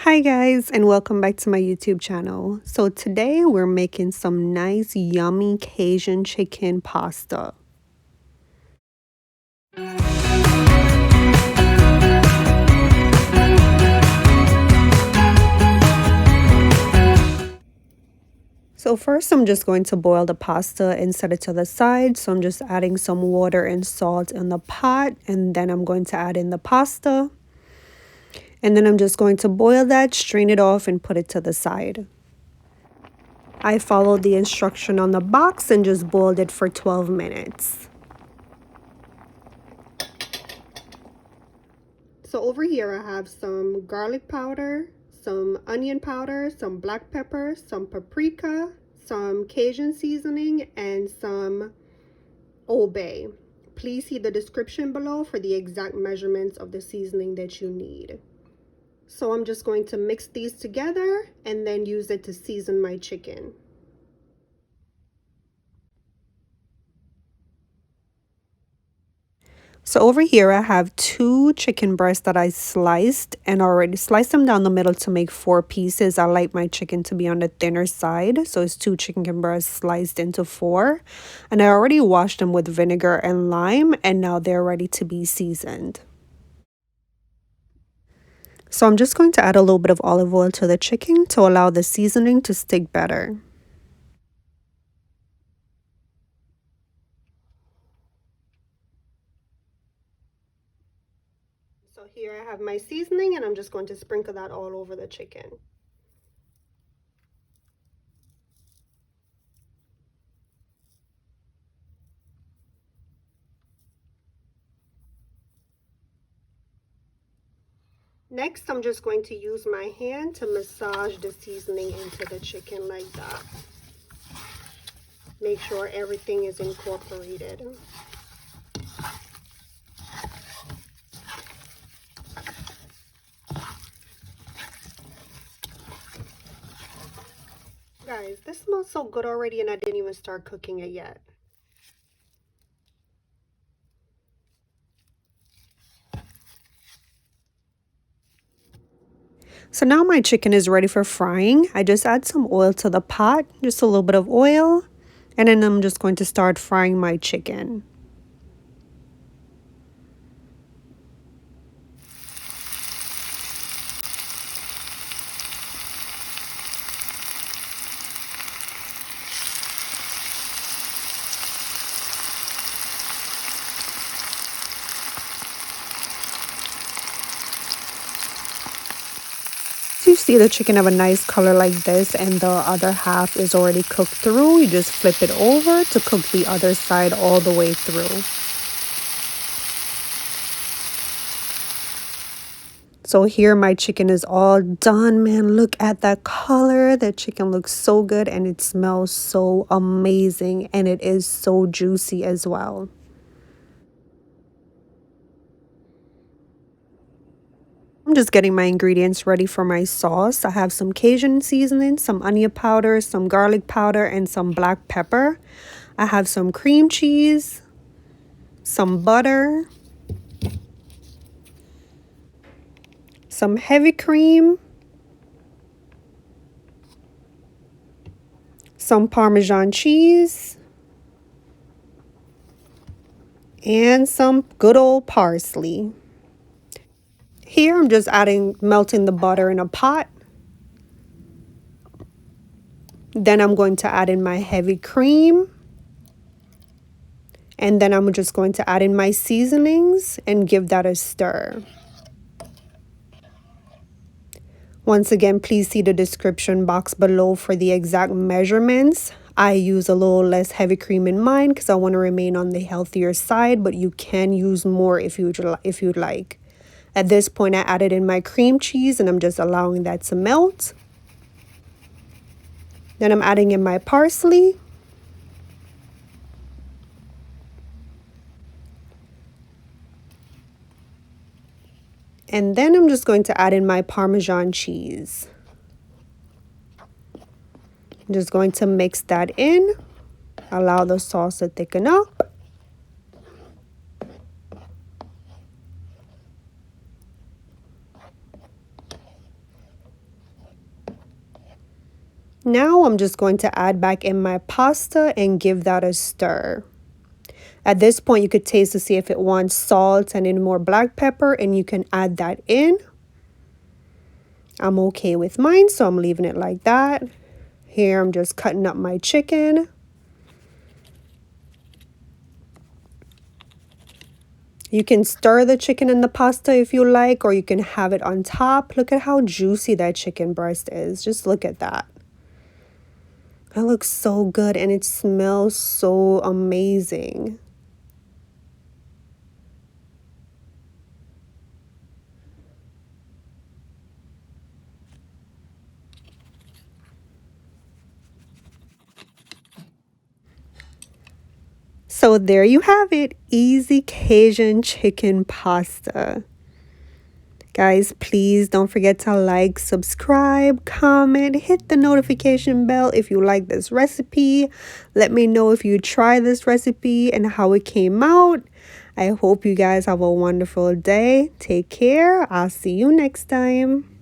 Hi guys, and welcome back to my YouTube channel. So today we're making some nice yummy Cajun chicken pasta. So first I'm just going to boil the pasta and set it to the side. So I'm just adding some water and salt in the pot, and then I'm going to add in the pasta. And then I'm just going to boil that, strain it off, and put it to the side. I followed the instruction on the box and just boiled it for 12 minutes. So over here I have some garlic powder, some onion powder, some black pepper, some paprika, some Cajun seasoning, and some Old Bay. Please see the description below for the exact measurements of the seasoning that you need. So I'm just going to mix these together and then use it to season my chicken. So over here I have 2 chicken breasts that I sliced and already sliced them down the middle to make 4 pieces. I like my chicken to be on the thinner side, so it's 2 chicken breasts sliced into 4. And I already washed them with vinegar and lime, and now they're ready to be seasoned. So I'm just going to add a little bit of olive oil to the chicken to allow the seasoning to stick better. So here I have my seasoning, and I'm just going to sprinkle that all over the chicken. Next, I'm just going to use my hand to massage the seasoning into the chicken like that. Make sure everything is incorporated. Guys, this smells so good already, and I didn't even start cooking it yet. So now my chicken is ready for frying. I just add some oil to the pot, just a little bit of oil, and then I'm just going to start frying my chicken. You see the chicken have a nice color like this, and the other half is already cooked through. You just flip it over to cook the other side all the way through. So here my chicken is all done. Man, look at that color. The chicken looks so good, and it smells so amazing, and it is so juicy as well. I'm just getting my ingredients ready for my sauce. I have some Cajun seasoning, some onion powder, some garlic powder, and some black pepper. I have some cream cheese, some butter, some heavy cream, some Parmesan cheese, and some good old parsley. Here I'm just melting the butter in a pot. Then I'm going to add in my heavy cream. And then I'm just going to add in my seasonings and give that a stir. Once again, please see the description box below for the exact measurements. I use a little less heavy cream in mine because I want to remain on the healthier side, but you can use more if you'd like. At this point, I added in my cream cheese, and I'm just allowing that to melt. Then I'm adding in my parsley. And then I'm just going to add in my Parmesan cheese. I'm just going to mix that in, allow the sauce to thicken up. Now I'm just going to add back in my pasta and give that a stir. At this point, you could taste to see if it wants salt and any more black pepper, and you can add that in. I'm okay with mine, so I'm leaving it like that. Here, I'm just cutting up my chicken. You can stir the chicken in the pasta if you like, or you can have it on top. Look at how juicy that chicken breast is. Just look at that. That looks so good, and it smells so amazing. So there you have it, easy Cajun chicken pasta. Guys, please don't forget to like, subscribe, comment, hit the notification bell if you like this recipe. Let me know if you try this recipe and how it came out. I hope you guys have a wonderful day. Take care. I'll see you next time.